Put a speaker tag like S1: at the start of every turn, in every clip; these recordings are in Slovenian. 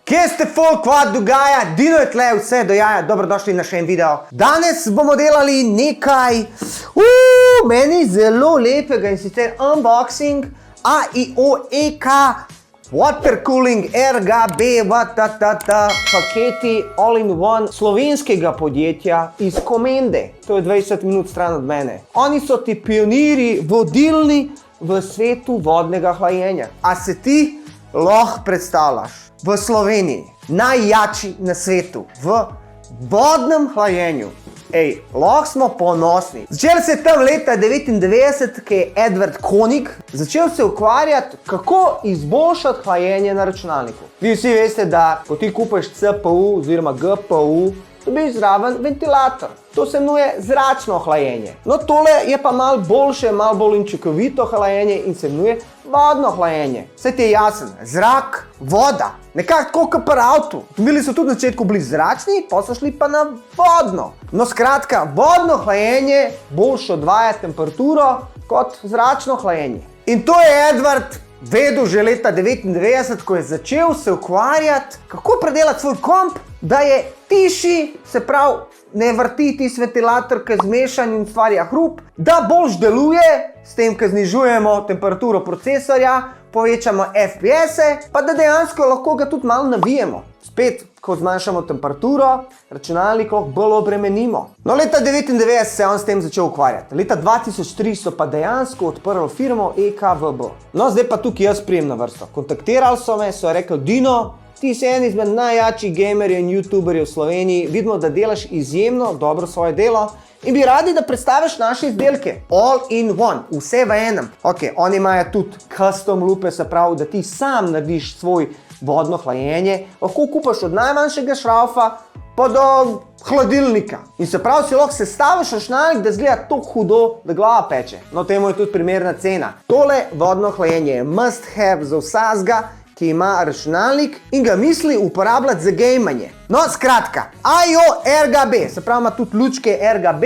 S1: Kje ste folk, vad dogaja? Dino je tle, vse dojaja, dobrodošli na še en video. Danes bomo delali nekaj meni zelo lepega in sicer unboxing AIO EK Water Cooling RGB paketi all-in-one slovenskega podjetja iz Komende. To je 20 minut stran od mene. Oni so ti pioniri, vodilni v svetu vodnega hlajenja. A se ti lahko predstavljaš? V Sloveniji, najjači na svetu, v vodnem hlajenju. Lahko smo ponosni. Začel se je tam leta 1999, ki je Edward Koenig začel se ukvarjati, kako izboljšati hlajenje na računalniku. Vi vsi veste, da ko ti kupiš CPU oziroma GPU, dobiš zraven ventilator. To se imenuje zračno hlajenje. No, tole je pa malo boljše, malo bolj učinkovito hlajenje in se imenuje vodno hlajenje. Vse ti je jasen. Zrak, voda. Nekako tako kot pri avtu. Avtomobili so tudi na začetku bili zračni, pa so šli pa na vodno. No, skratka, vodno hlajenje boljše odvaja temperaturo kot zračno hlajenje. In to je Edward vedel že leta 1999, ko je začel se ukvarjati, kako predelati svoj komp, da je tišji, se pravi, ne vrti tisti ventilator, ki je zmešan in stvarja hrup, da boljš deluje, s tem, ko znižujemo temperaturo procesorja, povečamo FPS-e, pa da dejansko lahko ga tudi malo navijemo. Spet, ko zmanjšamo temperaturo, računalnik lahko bolj obremenimo. No, leta 1999 se je on s tem začel ukvarjati. Leta 2003 so pa dejansko odprli firmo EKVB. No, zdaj pa tukaj jaz prijem na vrsto. Kontaktirali so me, so rekli, Dino, ti si en izmed najjačih gamerjev in youtuberjev v Sloveniji, vidimo, da delaš izjemno dobro svoje delo in bi radi, da predstaviš naše izdelke. All in one, vse v enem. Ok, oni imajo tudi custom lupe, se pravi, da ti sam narediš svoj vodno hlajenje, lahko kupaš od najmanjšega šraufa pa do hladilnika. In se pravi, si lahko sestaviš računalnik, da izgleda tako hudo, da glava peče. No, temu je tudi primerna cena. Tole vodno hlajenje je must have za vsakega, ki ima računalnik in ga misli uporabljati za gejmanje. No, skratka, AIO RGB, se pravi, ima tudi lučke RGB,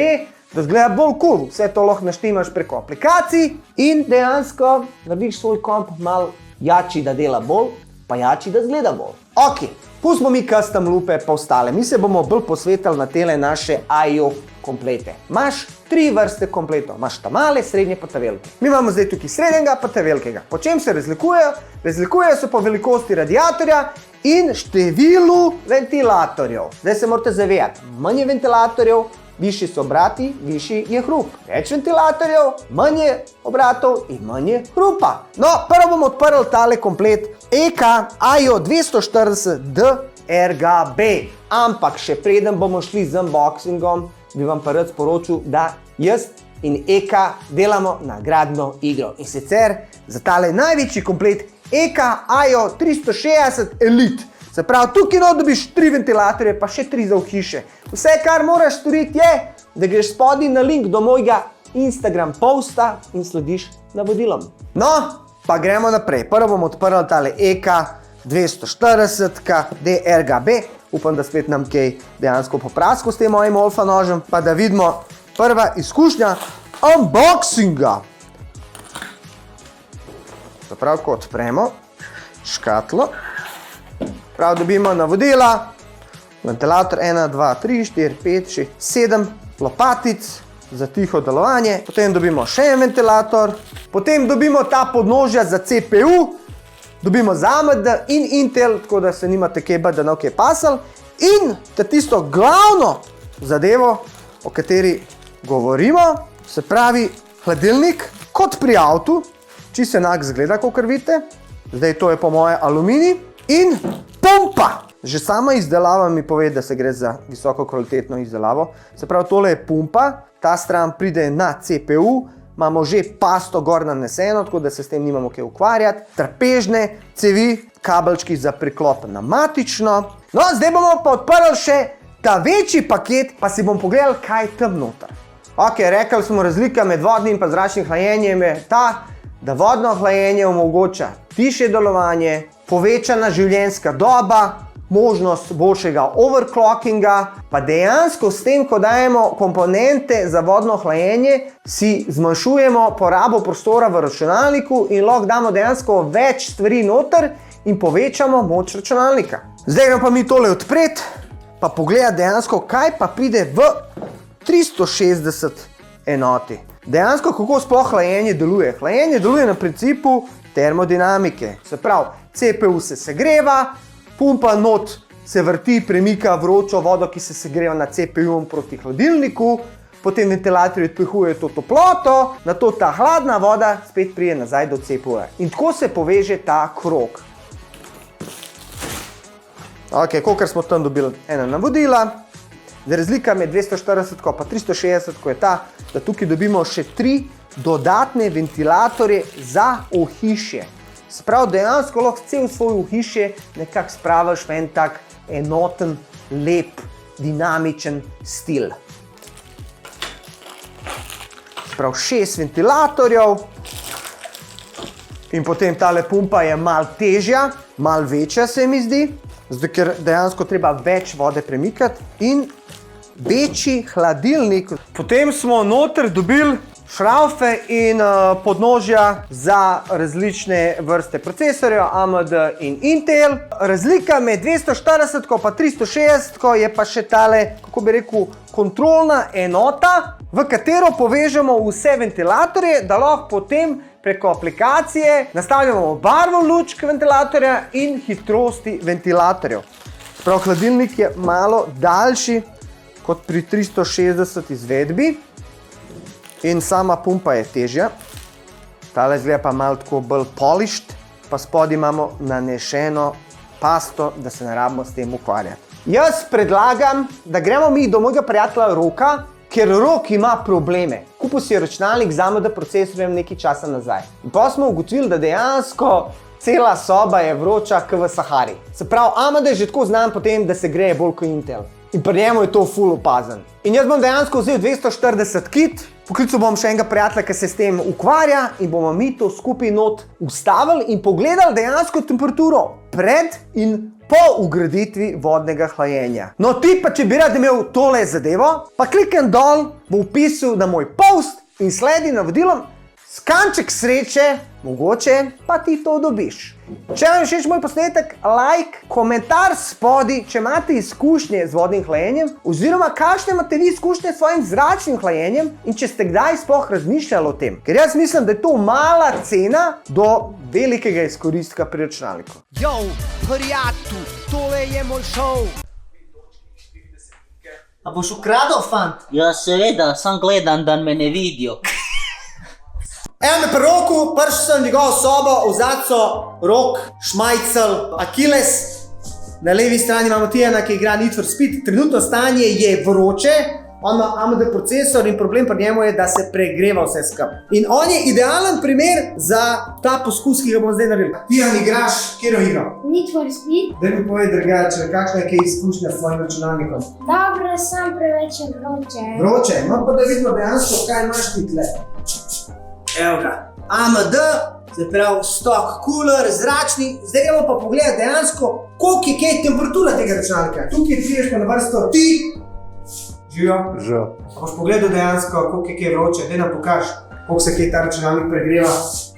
S1: da izgleda bolj cool. Vse to lahko naštimaš preko aplikacij in dejansko narediš svoj komp malo jači, da dela bolj, pa jači, da izgleda bolj. Ok, pustimo mi custom lupe pa ostale. Mi se bomo bolj posvetili na tele naše AIO komplete. Imaš 3 vrste kompletov. Imaš ta male, srednje pa ta velike. Mi imamo zdaj tukaj srednjega pa ta velikega. Po čem se razlikujejo? Razlikujejo se po velikosti radiatorja in številu ventilatorjev. Zdaj se morate zavedati, manj je ventilatorjev, višji so obrati, višji je hrup. Več ventilatorjev, manj je obratov in manj je hrupa. No, prvo bomo odprli tale komplet EK AIO 240D RGB. Ampak še preden bomo šli z unboxingom, bi vam pa rad sporočil, da jaz in EK delamo nagradno igro. In sicer za tale največji komplet EK AIO 360 Elite. Se pravi, tukaj dobiš 3 ventilatorje, pa še 3 za v hiše. Vse, kar moraš storiti je, da greš spodaj na link do mojega Instagram posta in slediš navodilom. No, pa gremo naprej. Prvo bomo odprli tale EK 240D RGB. Upam, da spet nam kaj dejansko poprasko s tem mojim olfa nožem, pa da vidimo prva izkušnja unboxinga. Se pravi, ko odpremo škatlo, prav dobimo navodila, ventilator 1, 2, 3, 4, 5, 6, 7 lopatic za tiho delovanje, potem dobimo še en ventilator, potem dobimo ta podnožja za CPU, dobimo za AMD in Intel, tako da se nimate kaj bati, da ne kaj pasal, in tisto glavno zadevo, o kateri govorimo, se pravi hladilnik, kot pri avtu, čisto enak zgleda, kakor vidite, zdaj to je po moje aluminij, in pumpa. Že sama izdelava mi pove, da se gre za visoko kvalitetno izdelavo. Se pravi, tole je pumpa, ta stran pride na CPU, imamo že pasto gor naneseno, tako da se s tem nimamo kaj ukvarjati. Trpežne cevi, kabelčki za priklop na matično. No, zdaj bomo pa odprli še ta večji paket, pa si bom pogledali, kaj je tam noter. Ok, rekli smo, razlika med vodnim in zračnim hlajenjem je ta, da vodno hlajenje omogoča tišje delovanje, povečana življenjska doba, možnost boljšega overclockinga, pa dejansko s tem, ko dajemo komponente za vodno hlajenje, si zmanjšujemo porabo prostora v računalniku in lahko damo dejansko več stvari noter in povečamo moč računalnika. Zdaj gremo pa mi tole odpreti, pa pogledati dejansko, kaj pa pride v 360 enoti. Dejansko, kako sploh hlajenje deluje. Hlajenje deluje na principu termodinamike. Se pravi, CPU se segreva, pumpa not se vrti, premika vročo vodo, ki se segreva na CPU proti hladilniku, potem ventilatorji odpihujejo to toploto, nato ta hladna voda spet pride nazaj do CPU-ja. In tako se poveže ta krog. Ok, kolikor smo tam dobili ena navodila. Razlika med 240 pa 360 je ta, da tukaj dobimo še 3 dodatne ventilatorje za ohišje. Se pravi, dejansko lahko cel svoj ohišje nekako spraviš v en tak enoten, lep, dinamičen stil. Se pravi, 6 ventilatorjev in potem tale pumpa je malo težja, malo večja se mi zdi, zato ker dejansko treba več vode premikati in večji hladilnik. Potem smo noter dobili šraufe in podnožja za različne vrste procesorjev, AMD in Intel. Razlika med 240 pa 360 je pa še tale, kako bi rekel, kontrolna enota, v katero povežemo vse ventilatorje, da lahko potem preko aplikacije nastavljamo barvo lučk ventilatorja in hitrosti ventilatorjev. Prav, hladilnik je malo daljši kot pri 360 izvedbi in sama pumpa je težja. Tale izgleda pa malo tako bolj polished, pa spodaj imamo nanešeno pasto, da se ne rabimo s tem ukvarjati. Jaz predlagam, da gremo mi do mojega prijatelja Roka, ker Rok ima probleme. Kupil si je računalnik z AMD procesorjem nekaj časa nazaj. In pa smo ugotovili, da dejansko cela soba je vroča kot v Sahari. Se pravi, AMD je že tako znan potem, da se greje bolj kot Intel. In pri njemu je to ful opazen. In jaz bom dejansko vzel 240 kit, poklical bom še enega prijatelja, ki se s tem ukvarja in bomo mi to skupaj not ustavili in pogledali dejansko temperaturo pred in po ugraditvi vodnega hlajenja. No, ti pa, če bi rad imel tole zadevo, pa kliknem dol v opisu na moj post in sledi navodilom, s kanček sreče, mogoče pa ti to dobiš. Če vam je všeč moj posnetek, like, komentar spodaj, če imate izkušnje z vodnim hlajenjem, oziroma kakšne imate vi izkušnje s svojim zračnim hlajenjem in če ste kdaj sploh razmišljali o tem. Ker jaz mislim, da je to mala cena do velikega izkoristka pri računalniku. Yo, prijatelj, tole je moj šov. A boš ukradel, fant?
S2: Ja, seveda, sam gledam, da me ne vidijo.
S1: Evo me pri Roku, prišel sem v njegovo sobo, vzad so Rok, Šmajcel, Akiles. Na levi strani imamo Tijana, ki igra Need for Speed. Trenutno stanje je vroče, on ima AMD procesor in problem pri njemu je, da se pregreva vse skupaj. In on je idealen primer za ta poskus, ki ga bomo zdaj naredili. Tijan, igraš, kjero igro?
S3: Need for Speed.
S1: Daj mi povej drugače, kakšna je izkušnja s svojim računalnikom?
S3: Dobro, sam preveč je vroče.
S1: Vroče, no pa da vidimo dejansko, kaj imaš ti tle. Evo ga, AMD, se pravi stock cooler, zračni. Zdaj gremo pa pogledati dejansko, koliko je kaj temperatura tega računalnika. Tukaj priješ pa na vrsto ti. Živijo?
S4: Živijo.
S1: Boš pogledal dejansko, koliko je kaj vroče. Daj nam pokaž, koliko se kaj ta računalnik pregreva.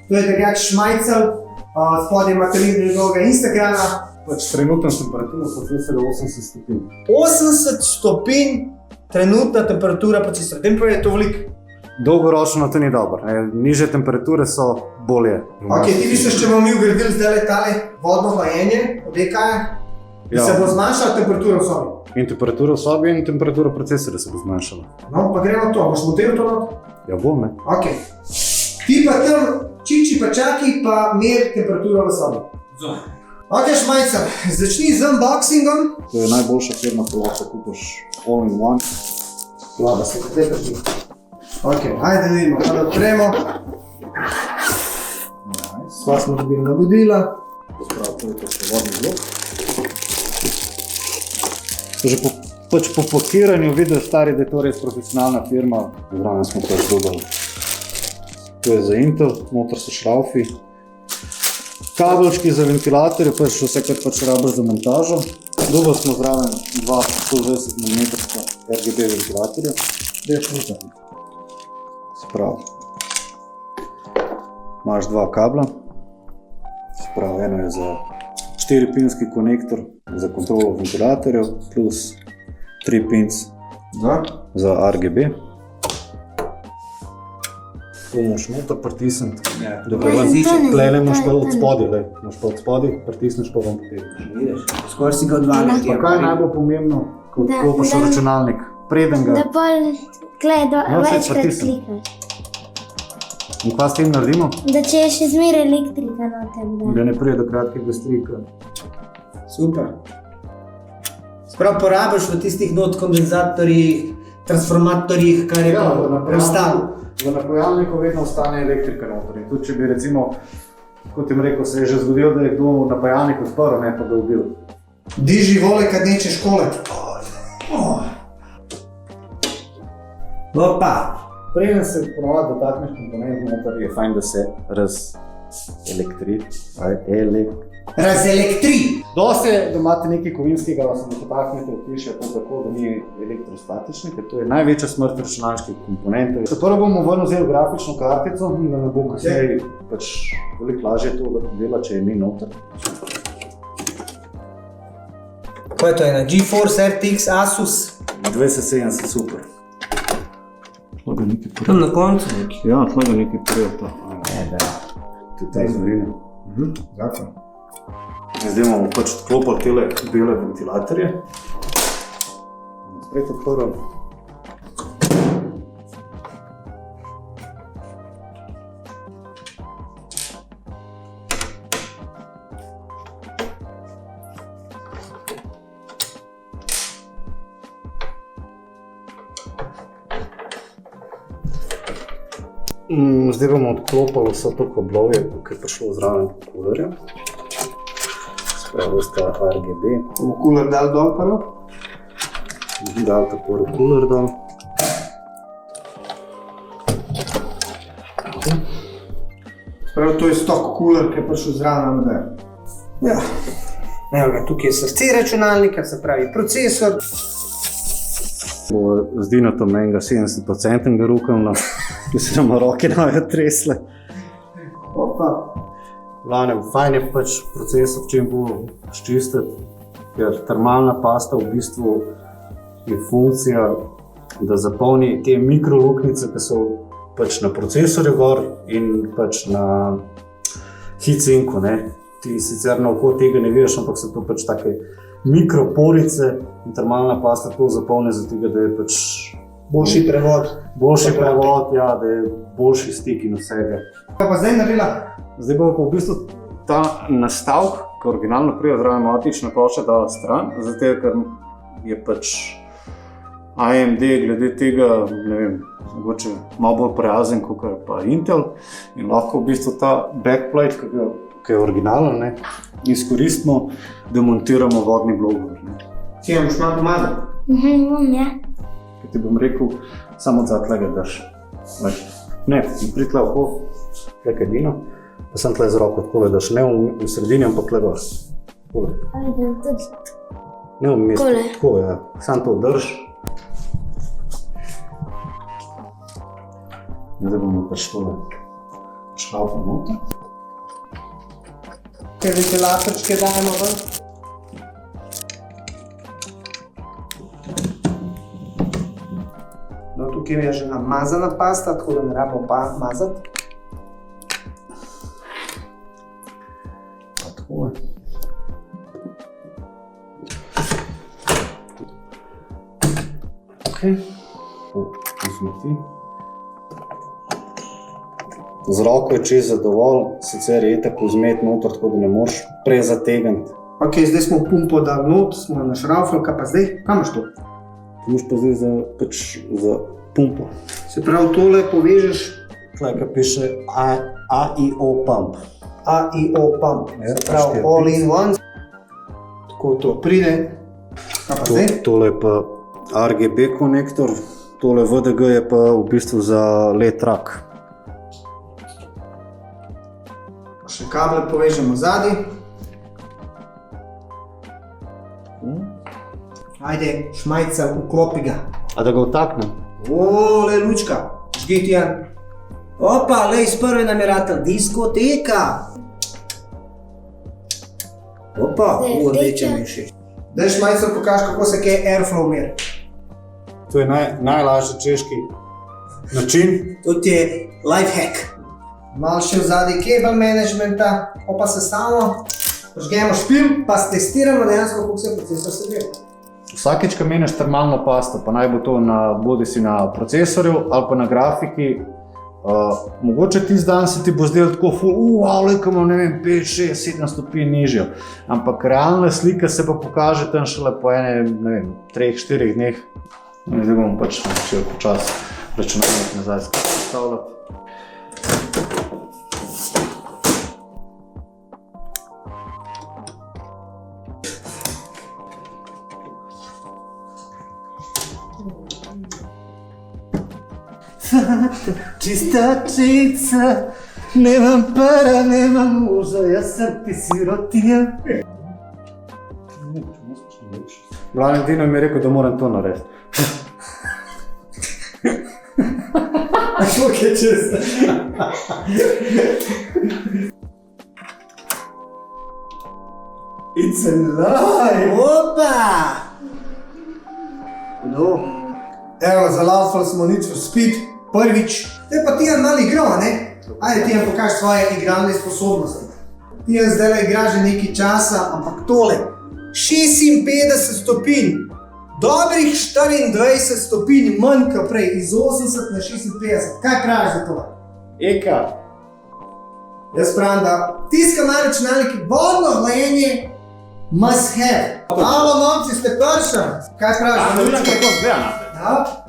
S1: To je drugač Šmajcel, spodaj imate link do njegovega Instagrama.
S4: Trenutna temperatura procesora 80 stopinj.
S1: 80 stopinj trenutna temperatura procesora. Tem pa je to veliko.
S4: Dolgoročno to ni dobro. Nižje temperature so bolje.
S1: Ok, ti misliš, če bomo mi ugradili zdaj tale vodno hlajenje od EK-ja,
S4: Ja.
S1: se bo zmanjšala temperatura v sobi?
S4: In temperatura v sobi in temperatura procesora se bo zmanjšala.
S1: No, pa gremo to. Boš montiral to not?
S4: Ja, bom, ne?
S1: Ok. Ti pa tam čiči pa čaki pa mer temperaturo v sobi. Ok, Šmajcer, začni z unboxingom.
S4: To je najboljša firma, ko lahko kupaš all in one.
S1: Laba se potepati. Ok, ajde vidimo, pa da odpremo. Pa smo dobili navodila.
S4: Sprav, to je to še vodni blok. Že po pakiranju vidiš stari, da je to res profesionalna firma. Zraven smo pač dobili. To je za Intel, noter so šraufi. Kabelčki za ventilatorje, pač vse, kar pač rabiš za montažo. Dobili smo zraven 2 120 mm RGB ventilatorja. Več nekaj. Sprav. Imaš 2 kabla. Sprav, eno je za 4-pinski konektor za kontrolo ventilatorjev plus 3 pins za RGB. Tu moš noter pritisniti. Tlele moš pa od spodaj, moš pa od spodaj, pritisneš pa vam potegneš.
S1: Skoraj si ga odvalil.
S4: Pa kaj je najbolj pomembno, ko odklopiš računalnik? Preden ga...
S3: Da pol
S4: No, saj
S3: večkrat
S4: pritisnem.
S3: klikaš.
S4: In kaj s tem naredimo?
S3: Da če je še zmeraj elektrika noter,
S4: Da ne prije do kratkega strika.
S1: Super. Sprav porabiš v tistih kondenzatorjih, transformatorjih, kar je pa preostalo.
S4: V napojalniku vedno ostane elektrika noter. In tudi če bi recimo, kot jim rekel, se je že zgodilo, da je kdo napojalnik odprl, ne pa ga ubil.
S1: Diži vole, kad neće škole. Opa.
S4: Preden se ponovadi dotakneš komponent noter, je fajn, da se razelektri.
S1: Razelektri.
S4: Dosti je, da imate nekaj kovinskega, da se ne potaknete v hiši, tako da ni elektrostatični, ker to je največja smrt računalniških komponentov. Prvo bomo ven vzeli grafično kartico, da ne bo kasneje pač veliko lažje to dela, če je ni noter.
S1: Kaj je to ena? GeForce RTX Asus?
S4: 270 super. Tla ga nekaj prijel.
S1: Tam na koncu neki.
S4: Ja, tla ga nekaj prijel ta. To je ta izvorina.
S1: Zakon.
S4: Zdaj bomo pač odklopili tele bele ventilatorje. Spet odprl. Zdaj bomo odklopili vse to kablovje, ki je prišlo zraven kulerja. Spravo sta RGB.
S1: Bomo kuler dal dol prvo?
S4: Dal tako kuler dol.
S1: Prav to je stok kuler, ki je prišel zraven MD. Ja. Evo ga, tukaj je srce računalnika, se pravi procesor.
S4: Bo z Dinatom enega 70% rukavno, ki se nam roke dajo tresle.
S1: Opa.
S4: Glavnem, fajn je pač procesor čim bolj ščistiti, ker termalna pasta v bistvu je funkcija, da zapolni te mikroluknice, ki so pač na procesorju gor in pač na heatsinku, ne. Ti sicer na oko tega ne vidiš, ampak so to pač take mikroporice in termalna pasta to zapolni zato, da je pač
S1: Boljši prevod.
S4: boljši prevod, ja, da je boljši stik in vsega.
S1: Kaj pa zdaj naredila?
S4: Zdaj bo pa v bistvu ta nastavek, ki originalno prije zraven matična plošča dala stran, zato ker je pač AMD glede tega, ne vem, mogoče malo bolj prijazen kot pa Intel in lahko v bistvu ta backplate, ki je originalen, ne, izkoristimo, da montiramo vodni blogovor.
S1: Si vam boš malo pomazati?
S3: Bom, ja.
S4: Ker ti bom rekel, samo od tlega drž. Ne, pritle oko, tukaj dino, pa sem tle z roko takole drž, ne v sredini, ampak tle gor.
S3: Ajde, tudi.
S4: Ne v mestu,
S3: Takole.
S4: tako, ja. Sam to drž. Zdaj bomo pač tole škafo noter.
S1: Te ventilatorčke dajemo ven. No, tukaj je že namazana pasta, tako da ne rabimo pa mazati.
S4: Pa takole. Ok, vzmeti. Z roko je čez zadovolj, sicer je tako vzmet noter, tako da ne moreš prezategniti.
S1: Ok, zdaj smo pumpo dali not, smo našraufali, kaj pa zdaj? Kaj imaš to?
S4: To imaš pa zdaj za pumpo.
S1: Se pravi, tole povežeš
S4: Tukaj piše AIO pump.
S1: AIO pump,
S4: Ja,
S1: se pravi
S4: štiri
S1: all
S4: pins.
S1: in one. Tako to pride. Kaj pa zdaj?
S4: Tole je pa RGB konektor, tole VDG je pa v bistvu za LED rak.
S1: Še kable povežemo zadaj. Ajde, šmajca, vklopi ga.
S4: A da ga vtaknem?
S1: Ole, lučka, žgiti Jan. Opa, lej, iz prve nam je ratal diskoteka. Opa,
S3: Zdaj je
S1: rdeče
S3: rdeča.
S1: mi je všeč. Dajš majster pokaž, kako se kaj airflow meri.
S4: To je najlažji češki način.
S1: To ti je life hack. Malo še v zadnji cable managementa, pa se stalno žgemo špil, pa testiramo dejansko, kako se procesor segreva.
S4: Vsakeč, ko menjaš termalno pasto, pa naj bo to bodisi na procesorju ali pa na grafiki, mogoče ti dan se ti bo zdelo tako ko imam, ne vem, 5, 6, 7 stopinj nižjo. Ampak realna slika se pa pokaže tam šele po ene, ne vem, 3-4 dneh. Zdaj bomo pač začel počas računalnik nazaj postavljati.
S1: Čistačica, nemam para, nemam moža, jaz sem ti sirotija.
S4: Glavni Dino mi je rekel, da moram to narediti.
S1: Kako je čista? It's alive! Opa! No. Evo, zalaufali smo Need for Speed, prvič. Zdaj pa Tijan malo igral, ne? Ajde, Tijan, pokaž svoje igralne sposobnosti. Tijan zdaj igra že nekaj časa, ampak tole. 56 stopinj. Dobrih 24 stopinj manj kot prej, iz 80 na 56. Kaj praviš za to?
S4: Eka!
S1: Jaz pravim, da tiskam na računalniki vodno hlajenje must have. Alo, momci, ste pršam. Kaj praviš?
S4: Da vidim, kako izgleda naprej.
S1: Ja?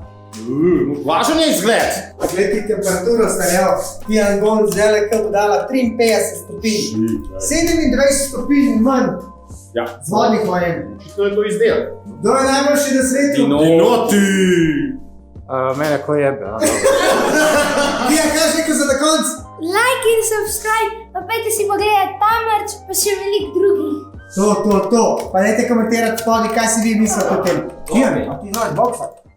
S4: Važen je izgled!
S1: Gledi temperaturo, starjal. Tijan gon zdaj kot dala 53 stopinj. 27 stopinj manj
S4: Ja.
S1: z vodnih hlajenj.
S4: To je to izdelek.
S1: Kdo je najboljši na svetu?
S4: Dinoti! Mene ko jebe,
S1: Tijan, kaj še za na konc?
S3: Like in subscribe, pa pejte si pogledati ta merch, pa še veliko drugih.
S1: To. Pa dajte komentirati spodaj, kaj si vi mislite o tem. Tijan, a ti znaš boksati?